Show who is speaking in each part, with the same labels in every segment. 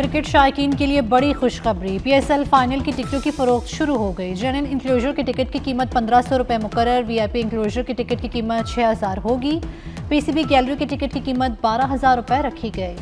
Speaker 1: Cricket शायकीन के लिए बड़ी खुशखबरी। PSL फाइनल की टिकटों की फरोख्त शुरू हो गई। जनरल इंक्लोजर की टिकट की कीमत 1500 रुपये मुकर्रर, VIP इंक्लोजर की टिकट की कीमत 6000 होगी। PCB गैलरी की टिकट की कीमत 12000 रुपये रखी गई।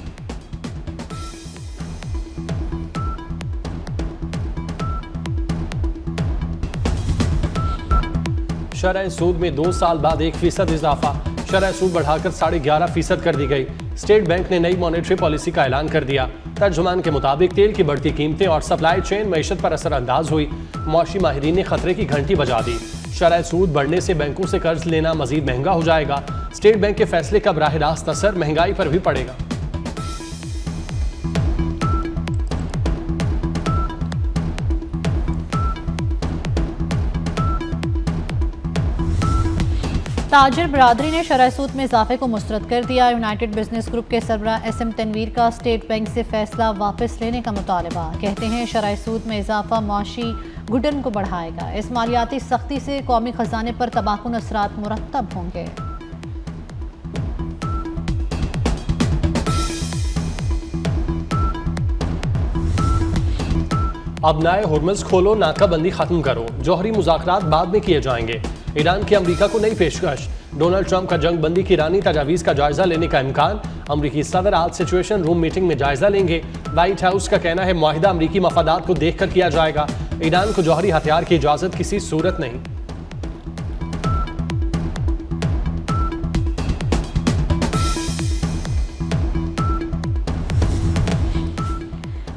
Speaker 2: शरह सूद में 2 साल बाद 1% इजाफा, शरह सूद बढ़ाकर 11.5% कर दी गई। स्टेट बैंक ने नई मॉनेटरी पॉलिसी का ऐलान कर दिया। तर्जुमान के मुताबिक तेल की बढ़ती कीमतें और सप्लाई चेन मईशत पर असरअंदाज हुई। मौशी माहिरीन ने खतरे की घंटी बजा दी। शरह सूद बढ़ने से बैंकों से कर्ज लेना मजीद महंगा हो जाएगा। स्टेट बैंक के फैसले का बराह रास्त असर महंगाई पर भी पड़ेगा।
Speaker 1: ताजिर बरादरी ने शरह सूद में इजाफे को मुस्तरद कर दिया। यूनाइटेड बिजनेस ग्रुप के सरबराह SM तनवीर का स्टेट बैंक से फैसला वापस लेने का मुतालबा। कहते हैं शरह सूद में इजाफा माशी घुटन को बढ़ाएगा। इस मालियाती सख्ती से कौमी खजाने पर तबाहकुन असरात मुरतब होंगे।
Speaker 2: अब नए हुर्मुज़ खोलो, नाकाबंदी खत्म करो, जौहरी मुज़ाकरात बाद में किए जाएंगे। ईरान की अमरीका को नई पेशकश। डोनाल्ड ट्रंप का जंग बंदी की ईरानी तजावीज़ का जायजा लेने का इम्कान। अमरीकी सदर आज सिचुएशन रूम मीटिंग में जायजा लेंगे। व्हाइट हाउस का कहना है मुआहिदा अमरीकी मफादात को देखकर किया जाएगा। ईरान को जौहरी हथियार की इजाज़त किसी सूरत नहीं।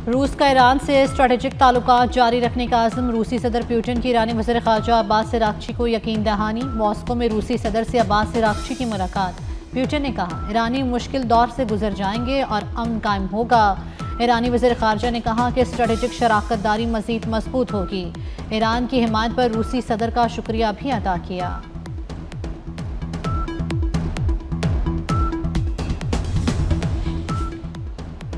Speaker 1: रूस का ईरान से स्ट्रेटेजिक ताल्लुकात जारी रखने का आज़म। रूसी सदर पुतिन की ईरानी वज़ीर ख़ारजा अब्बास अराग़ची को यकीन दहानी। मॉस्को में रूसी सदर से अब्बास अराग़ची की मुलाकात। पुतिन ने कहा ईरानी मुश्किल दौर से गुजर जाएंगे और अमन कायम होगा। ईरानी वज़ीर ख़ारजा ने कहा कि स्ट्रेटेजिक शराकत दारी मज़ीद मजबूत होगी। ईरान की हिमायत पर रूसी सदर का शुक्रिया भी अदा किया।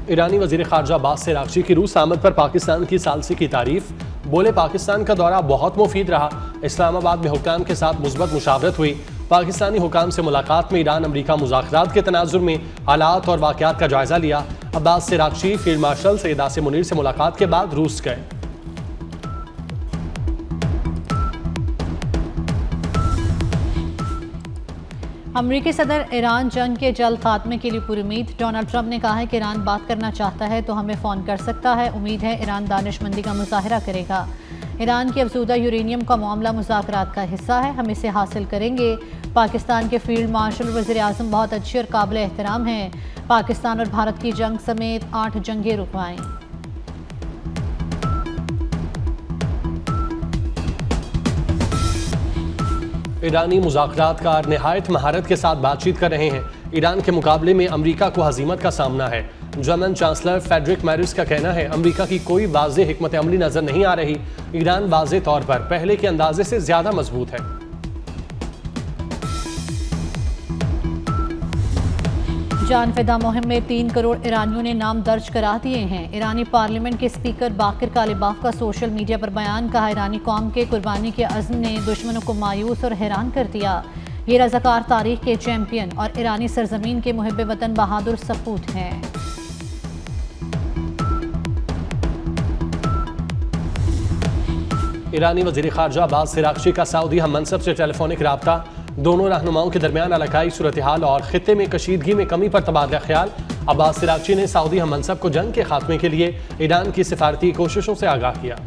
Speaker 2: ईरानी वज़ीर ख़ारजा अब्बास अराग़ची की रूस आमद पर पाकिस्तान की सालसी की तारीफ। बोले पाकिस्तान का दौरा बहुत मुफीद रहा। इस्लामाबाद में हुक्काम के साथ मुस्बत मुशावरत हुई। पाकिस्तानी हुक्काम से मुलाकात में ईरान अमरीका मुज़ाकरात के तनाजुर में हालात और वाक़यात का जायजा लिया। Abbas Araghchi field marshal Syed Asim Munir से मुलाकात के बाद रूस गए।
Speaker 1: अमरीकी सदर ईरान जंग के जल्द खात्मे के लिए पूरी उम्मीद। डोनाल्ड ट्रंप ने कहा है कि ईरान बात करना चाहता है तो हमें फ़ोन कर सकता है। उम्मीद है ईरान दानिशमंदी का मुजाहरा करेगा। ईरान की अफजूदा यूरेनियम का मामला मुज़ाकरात का हिस्सा है, हम इसे हासिल करेंगे। पाकिस्तान के फील्ड मार्शल वज़ीर आज़म बहुत अच्छे और काबिल एहतराम हैं। पाकिस्तान और भारत की जंग समेत 8 जंगें रुकवाएं।
Speaker 2: ईरानी मुज़ाकरातकार नहायत महारत के साथ बातचीत कर रहे हैं। ईरान के मुकाबले में अमरीका को हज़ीमत का सामना है। जर्मन चांसलर फेडरिक मैरिस का कहना है अमरीका की कोई वाज़ेह हिकमत अमली नज़र नहीं आ रही। ईरान वाज़ेह तौर पर पहले के अंदाजे से ज़्यादा मजबूत है।
Speaker 1: जान फिदा मुहिम में 3 करोड़ ईरानियों ने नाम दर्ज करा दिए हैं। ईरानी पार्लियामेंट के स्पीकर बाकिर कालिबाफ का सोशल मीडिया पर बयान। कहा ईरानी कौम के कुर्बानी के अज़्म ने दुश्मनों को मायूस और हैरान कर दिया। ये रज़ाकार तारीख के चैंपियन और ईरानी सरजमीन के मुहिब वतन बहादुर सपूत हैं।
Speaker 2: ईरानी वज़ीर ख़ारजा अब्बास अराग़ची का सऊदी हम मनसब से टेलीफोनिक रब्ता। दोनों रहनुमाओं के दरमियान इलाकाई सूरत हाल और खित्ते में कशीदगी में कमी पर तबादला ख्याल। अब्बास अराग़ची ने सऊदी हम मनसब को जंग के खात्मे के लिए ईरान की सिफारती कोशिशों से आगाह किया।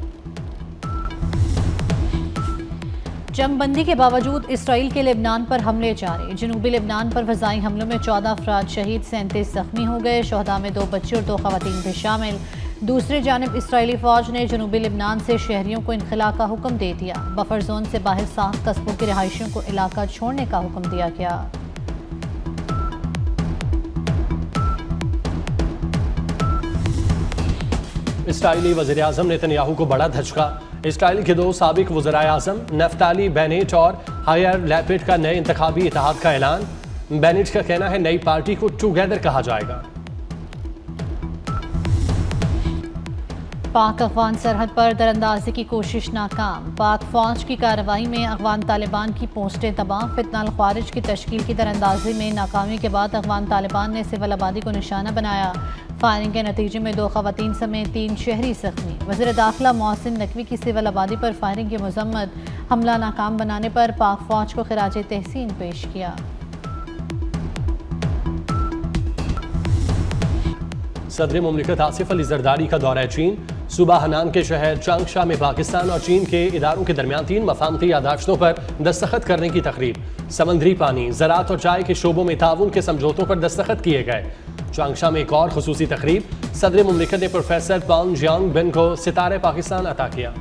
Speaker 1: जंग बंदी के बावजूद इसराइल के लेबनान पर हमले जारी। जनूबी लेबनान पर फ़ज़ाई हमलों में 14 अफराद शहीद, 37 ज़ख्मी हो गए। शहदा में 2 बच्चे और 2 ख़वातीन भी शामिल। दूसरी जानिब इसराइली फ़ौज ने जनूबी लेबनान से शहरियों को इनखला का हुक्म दे दिया। बफर जोन से बाहर 7 कस्बों के रिहायशियों को इलाका छोड़ने का हुक्म दिया गया।
Speaker 2: इसराइली वज़ीर आज़म नेतन्याहू को बड़ा धचका। इसराइल के 2 साबिक वज़राए आज़म नफ्ताली बेनेट और हायर लैपिड का नए इंतखाबी इत्तेहाद का ऐलान। बेनेट का कहना है नई पार्टी को टुगेदर कहा जाएगा।
Speaker 1: पाक अफगान सरहद पर दरअंदाजी की कोशिश नाकाम। पाक फौज की कार्रवाई में अफगान तालिबान की पोस्टें तबाह। फितना अल ख्वारिज की तश्कील की दरअंदाजी में नाकामी के बाद अफगान तालिबान ने सिविल आबादी को निशाना बनाया। फायरिंग के नतीजे में 2 खवातीन समेत 3 शहरी जख्मी। वज़ीर दाखिला मोहसिन नकवी की सिविल आबादी पर फायरिंग की मजम्मत। हमला नाकाम बनाने पर पाक फौज को खिराज तहसीन पेश किया।
Speaker 2: सदर मुमलिकत आसिफ अली जरदारी का दौरा चीन। सूबा हनान के शहर चांगशा में पाकिस्तान और चीन के इदारों के दरमियान 3 मफाहमती यादाश्तों पर दस्तखत करने की तकरीब। समुद्री पानी, ज़राअत और चाय के शोबों में ताउन के समझौतों पर दस्तखत किए गए। चांगशा में एक और खुसूसी तकरीब। सदर मुमलिकत ने प्रोफेसर पॉन जियांग बिन को सितारे पाकिस्तान अता किया।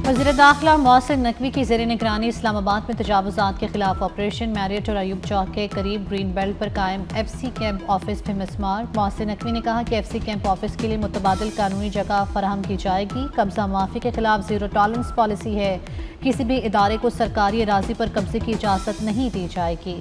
Speaker 1: वज़ीर दाखिला मोहसिन नकवी की ज़ेर निगरानी इस्लामाबाद में तजावुज़ात के खिलाफ ऑपरेशन। मैरियट और अयूब चौक के करीब ग्रीन बेल्ट पर कायम FC कैंप ऑफिस पे मिसमार। मोहसिन नकवी ने कहा कि FC कैंप ऑफिस के लिए मुतबादिल कानूनी जगह फराहम की जाएगी। कब्जा माफी के खिलाफ ज़ीरो टॉलरेंस पॉलिसी है। किसी भी इदारे को सरकारी अराजी पर कब्जे की इजाज़त नहीं दी जाएगी।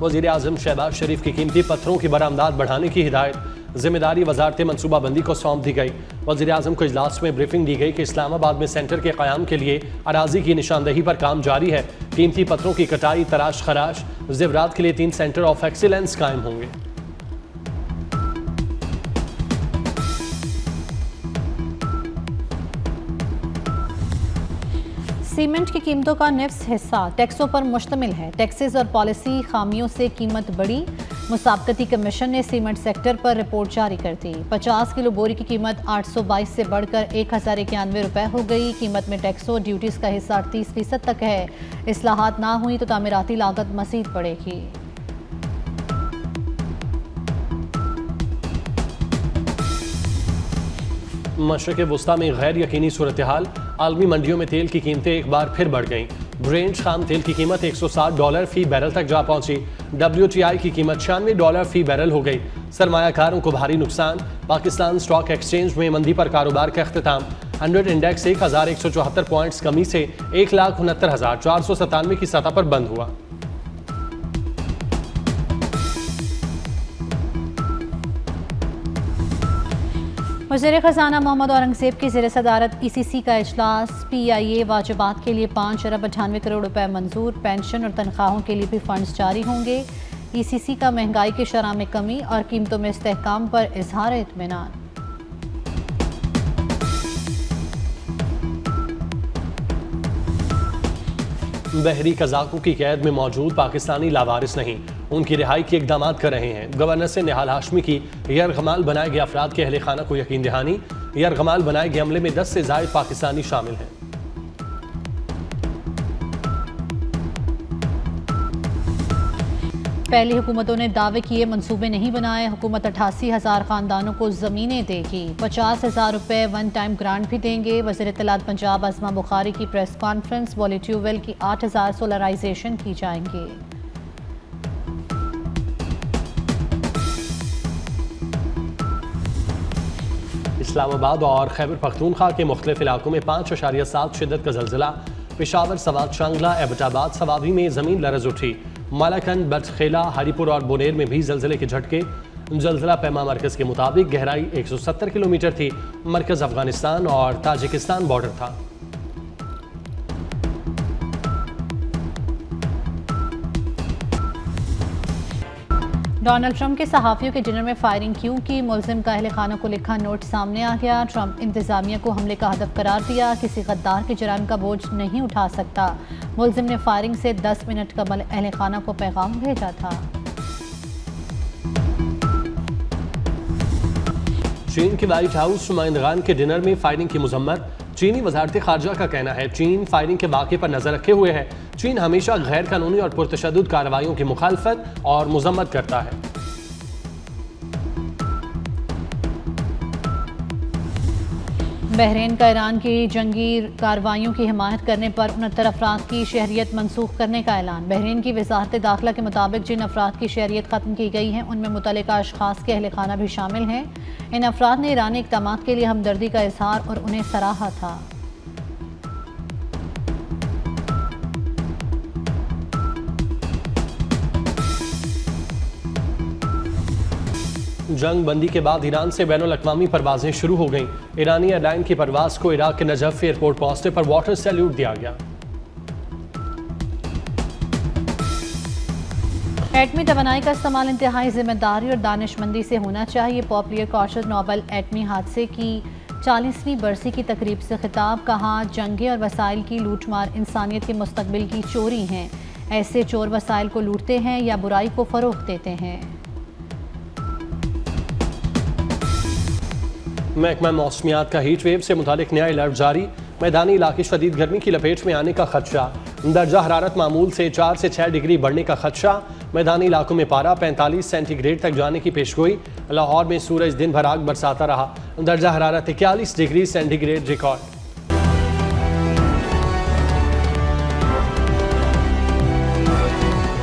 Speaker 2: वज़ीर आज़म शहबाज शरीफ की कीमती पत्थरों की बरामदात बढ़ाने की हिदायत। जिम्मेदारी वजारत मनसूबाबंदी को सौंप दी गई। वज़ीर आज़म को इजलास में ब्रीफिंग दी गई कि इस्लामाबाद में सेंटर के क़याम के लिए अराजी की निशानदही पर काम जारी है। कीमती पत्थरों की कटाई, तराश खराश, ज़ेवरात के लिए 3 सेंटर ऑफ एक्सीलेंस कायम होंगे।
Speaker 1: सीमेंट की कीमतों का निफ्स हिस्सा टैक्सों पर मुश्तमिल है। टैक्सेस और पॉलिसी खामियों से कीमत बढ़ी। मुसाबकती कमीशन ने सीमेंट सेक्टर पर रिपोर्ट जारी कर दी। 50 किलो बोरी की कीमत 822 से बढ़कर 1091 रुपये हो गई। कीमत में टैक्सों और ड्यूटीज़ का हिस्सा 38% तक है। इस्लाहात ना हुई तो तामीराती लागत मज़ीद बढ़ेगी।
Speaker 2: मशरक़ वुस्ता में गैर यकीनी सूरत हाल। आलमी मंडियों में तेल की कीमतें एक बार फिर बढ़ गईं। ब्रेंट खाम तेल की कीमत $160 फी बैरल तक जा पहुंची। WTI की कीमत $96 फी बैरल हो गई। सरमायाकारों को भारी नुकसान। पाकिस्तान स्टॉक एक्सचेंज में मंदी पर कारोबार का अख्तिताम। 100 इंडेक्स 1174 पॉइंट्स कमी से 1,69,497 की सतह पर बंद हुआ।
Speaker 1: वज़ीर ख़ज़ाना मोहम्मद औरंगज़ेब की ज़ेर सदारत ECC का इजलास। PIA वाजिबात के लिए 5 अरब 98 करोड़ रुपए मंजूर। पेंशन और तनख्वाहों के लिए भी फंड्स जारी होंगे। ECC का महंगाई की शरह में कमी और कीमतों में इस्तेहकाम पर इजहार इत्मीनान।
Speaker 2: बहरी कज़ाकों की कैद में मौजूद पाकिस्तानी लावारिस नहीं, उनकी रिहाई के इकदाम कर रहे हैं। गवर्नर से निहाल हाशमी की यरगमाल बनाए गए अफराद के अहले खाना को यकीन दहानी। यरगमाल बनाए गए हमले में 10 से ज़ायद पाकिस्तानी शामिल हैं।
Speaker 1: पहली हुकूमतों ने दावे किए, मंसूबे नहीं बनाए। हुकूमत 88,000 खानदानों को ज़मीनें देगी। 50,000 रुपये वन टाइम ग्रांट भी देंगे। वज़ीर इत्तलात पंजाब अज़मा बुखारी की प्रेस कॉन्फ्रेंस। वॉली ट्यूबवेल की 8,000 सोलराइजेशन की जाएंगी।
Speaker 2: इस्लामाबाद और खैबर पख्तूनख्वा के मुख्तलिफ इलाकों में 5.7 शिद्दत का ज़लज़ला। पेशावर, सवात, शांगला, एबटाबाद, सवाबी में ज़मीन लरज़ उठी। मालाकंद, बटखेला, हरीपुर और बोनेर में भी ज़लज़ले के झटके। ज़लज़ला पैमा मरकज़ के मुताबिक गहराई 170 किलोमीटर थी। मरकज़ अफगानिस्तान और ताजिकिस्तान बॉर्डर था।
Speaker 1: डोनाल्ड ट्रंप के सहाफ़ियों के डिनर में फायरिंग क्यों की? मुलजिम का अहले खाना को लिखा नोट सामने आ गया। ट्रंप इंतज़ामिया को हमले का हदफ करार दिया। किसी गद्दार के जुर्म का बोझ नहीं उठा सकता। मुलजिम ने फायरिंग से 10 मिनट कबल अहले खाना को पैगाम भेजा था।
Speaker 2: चीन के व्हाइट हाउस नुमाइंदगान के डिनर में फायरिंग की मजम्मत। चीनी वजारत खारजा का कहना है चीन फायरिंग के वाक़े पर नजर रखे हुए है। चीन हमेशा गैर कानूनी और पुरतशद्दुद कार्रवाइयों की मुखालफत और मजम्मत करता है।
Speaker 1: बहरीन का ईरान की जंगी कार्रवाइयों की हिमायत करने पर 69 अफराद की शहरियत मनसूख करने का ऐलान। बहरीन की वजारत दाखिला के मुताबिक जिन अफराद की शहरियत ख़त्म की गई है उनमें मुतल्लिका अशखास के अहल खाना भी शामिल हैं। इन अफराद ने ईरानी इक़दाम के लिए हमदर्दी का इजहार और उन्हें सराहा था।
Speaker 2: जंग बंदी के बाद ईरान से बैनुल अक़वामी परवाजें शुरू हो गईं। ईरानी एयरलाइन की परवाज को इराक के नजफ एयरपोर्ट पहुंचने पर वाटर सैल्यूट दिया गया।
Speaker 1: एटमी तवानाई का इस्तेमाल इंतहाई जिम्मेदारी और दानिशमंदी से होना चाहिए। पॉपुलर कॉशर नोबल एटमी हादसे की 40वीं बरसी की तकरीब से खिताब। कहा, जंगें और वसाइल की लूटमार इंसानियत के मुस्तकबिल की चोरी हैं। ऐसे चोर वसाइल को लूटते हैं या बुराई को फ़रोग़ देते हैं।
Speaker 2: महकमा मौसमियात का हीट वेव से मुतालिक नया अलर्ट जारी। मैदानी इलाके शदीद गर्मी की लपेट में आने का खदशा। दर्जा हरारत मामूल से 4 से 6 डिग्री बढ़ने का खदशा। मैदानी इलाकों में पारा 45 सेंटीग्रेड तक जाने की पेशगोई। लाहौर में सूरज दिन भर आग बरसाता रहा। दर्जा हरारत 41 डिग्री सेंटीग्रेड रिकॉर्ड।